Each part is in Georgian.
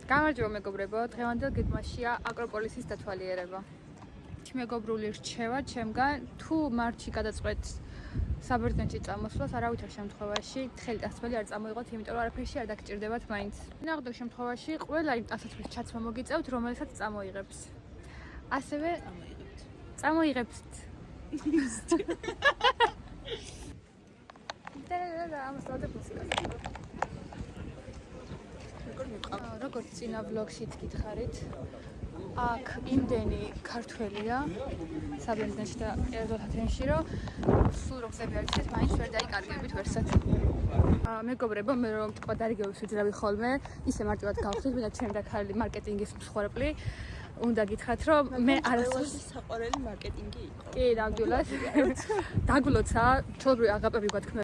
გამარჯობა მეგობრებო, დღევანდელ გეგმაშია აკროპოლისის დათვალიერება. მეგობრული რჩევა ჩემგან, თუ მარტში გადაწყვეტ საბერძნეთში წამოსვლას, არავითარ შემთხვევაში თხელი ტასმელი არ წამოიღოთ, იმიტომ რომ არაფერში არ დაგჭირდებათ მაინც. ნახდო შემთხვევაში ყველა იმ ტასაცმლის ჩაცმა მოგიწევთ, რომელსაც წამოიღებს. ასევე წამოიღებთ. როგორც წინა ვლოგშიც გითხარით, აქ იმდენი ქართველია საბერძნეთში და ერთად ათენში, რომ სულ რომ წები არ იცით, მაინც ვერ დაიკარგებით ვერსად. მეგობრებო, მე რომ თქვა დარიგების ვიძრავი ხოლმე, ისე მარტივად გავხსნით, მე და ჩემი და ქალი მარკეტინგის მსხვერპლი. უნდა გითხრათ, რომ მე არასდროს საყვარელი მარკეტინგი იყო. კი, ნამდვილად. დაგვლოცა, ჩვეულებრივი აღაპები გვათქმე.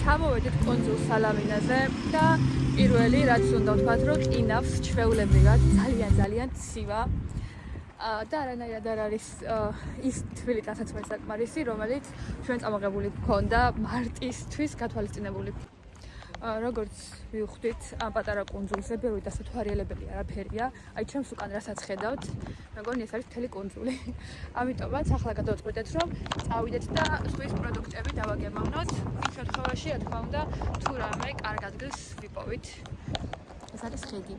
ჩამოვედით კონძულ სალამინაზე და პირველი რაც უნდა ვთქვათ, რომ ყინავს ჩვეულებრივად ძალიან ცივა და არანაირად არ არის ის თბილი ტანსაცმელი საკმარისი, რომელიც ჩვენ წამოღებული გქონდა მარტისთვის გათვალისწინებული. როგორც ვივხვდით, ამ პატარა კუნძულზე ბევრი დასათვალიერებელი არაფერია. აი ჩემს უკან რასაც ხედავთ, მეგონი ეს არის მთელი კუნძული. ამიტომაც ახლა გადავწყვეტეთ, რომ წავიდეთ და ზღვის პროდუქტები დავაგემოვნოთ. იმ შემთხვევაში, რა თქმა უნდა, თუ რამე კარგ ადგილს ვიპოვით. ეს არის ხედი.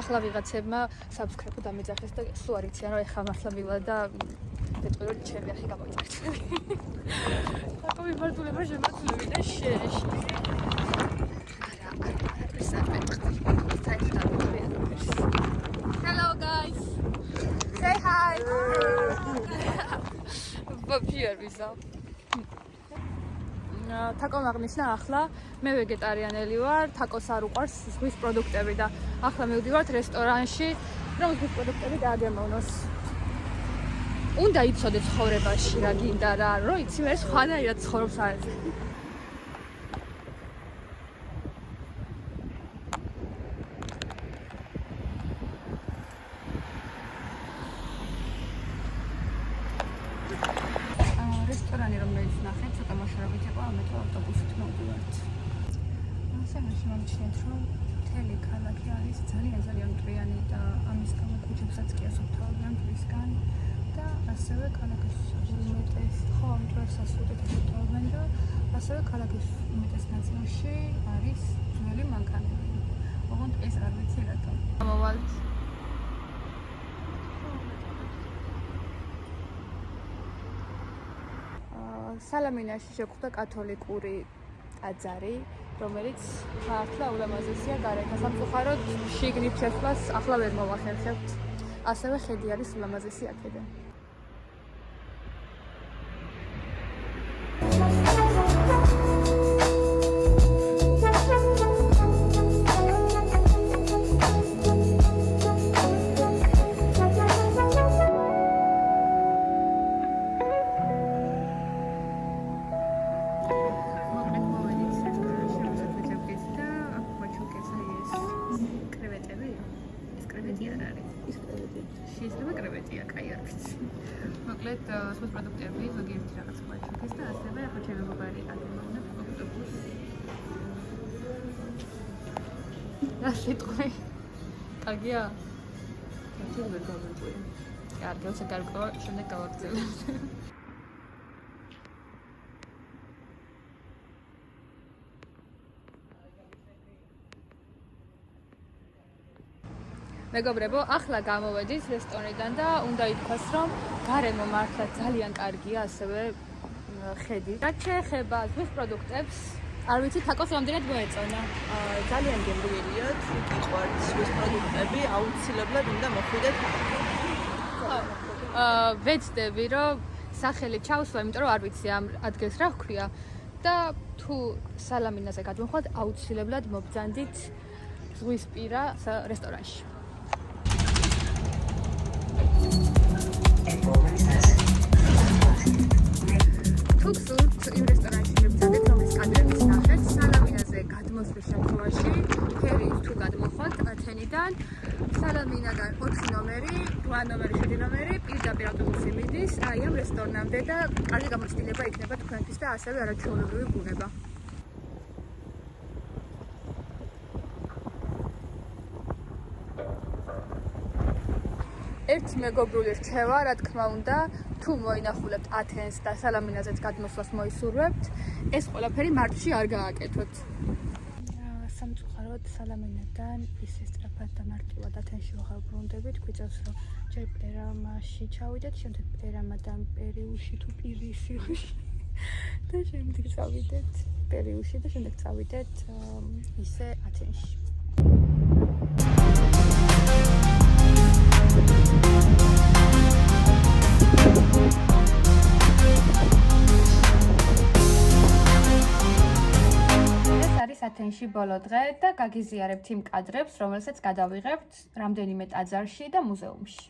ახლა ვიღაცებმა subscribe-ო დამეძახეს და სულ არ იციან, რომ ეხლა მართლა მივალ და მეტყვი რომ ჩემი ახი გამოიწარჩები. აკო მიმართულება შემოწმები და შეეში. Hello guys. Say hi. Here we go. თაკო მაგნიშნა ახლა მე ვეგეტარიანელი ვარ, თაკოს არ უყვარს ზღვის პროდუქტები და ახლა მივდივართ რესტორანში, რომ ზღვის პროდუქტები დააგემოვნოს. უნდა იცოდე ცხოვრებაში რა გინდა რა, რომ იცი მე სხვანაირად ცხოვრობს არის. რესტორანი რომელიც ნახეთ, ცოტა მოშორებით იყო, ამიტომ ავტობუსით მოვდივართ. ასე მომჩნიათ, რომ მთელი ქალაქი არის ძალიან მტვრიანი და ამის გამო ქუჩებსაც კი ასუფთავებიან მტვრისგან და ასევე ქალაქის უმეტეს დღესაც უთითებენ და ასევე ქალაქის უმეტეს ნაწილში არის ძველი მანქანები. ოღონდ ეს არ ვიცი რატომ. ამოვალთ. სალამინაში შეგვხვდა კათოლიკური ტაძარი, რომელიც ახლა ულამაზესია გარეთ. სამწუხაროდ შიგნით შესვლას ახლა ვერ მოვახერხებთ. ასევე ხედი არის ულამაზესი აქედან. შეიძლება კრევეტია, კაი არ ვიცი. მოკლედ, სუპერ პროდუქტები, ზოგიერთი რაღაც მოაჩუქეს და ასევე ახლა ჩემი მეგობარი აგემოვნა პროდუქტებს. რა სიტყვი? კარგია? ერთი ვერ გავიმკვირე. კარგი, ოცე გარკვევა, შემდეგ გავაგრძელებთ. მეგობრებო, ახლა გამოვედით რესტორნიდან და უნდა ითქვას, რომ გარემო მართლა ძალიან კარგია, ასევე ხედი. რაც შეეხება ზღვის პროდუქტებს, არ ვიცი, თაკოს რამდენად მოეწონა. ძალიან გემრიელია, თუ გიყვართ ზღვის პროდუქტები, აუცილებლად უნდა მოხვიდეთ. ვეცდები, რომ სახელი ჩავსვა, იმიტომ რომ არ ვიცი ამ ადგილს რა ჰქვია და თუ სალამინაზე გადმოხვდით, აუცილებლად მობრძანდით ზღვისპირა რესტორანში. თუ გსურთ იმ რესტორანში მიბრძანდეთ, რომლის კადრების ნახეთ, სალამინაზე გადმოსვლის შემთხვევაში, ფერის თუ გადმოხვდით ათენიდან, სალამინადან 4 ნომერი, 8 ნომერი, 7 ნომერი, პირდაპირ ავტობუსი მიდის, აი ამ რესტორნამდე და კარგი გამოცდილება იქნება თქვენთვის და ასევე არაჩვეულებრივი ბუნება. ერთ მეგობრული რჩევა, რა თქმა უნდა, თუ მოინახულებთ ათენს და სალამინაზეც გადმოსვლას მოისურვებთ, ეს ყველაფერი მარტში არ გააკეთოთ. სამწუხაროდ სალამინადან ისე სწრაფად და მარტივად ათენში ვაღარ ბრუნდებით, გვიწევს რომ ჯერ პერამაში ჩავიდეთ, შემდეგ პერამადან პერიუში თუ პირისიუში და შემდეგ წავიდეთ პერიუში და შემდეგ წავიდეთ ისე ათენში. ათენში ბოლო დღე და გაგიზიარებთ იმ კადრებს, რომელსაც გადავიღებთ რამდენიმე ტაძარში და მუზეუმში.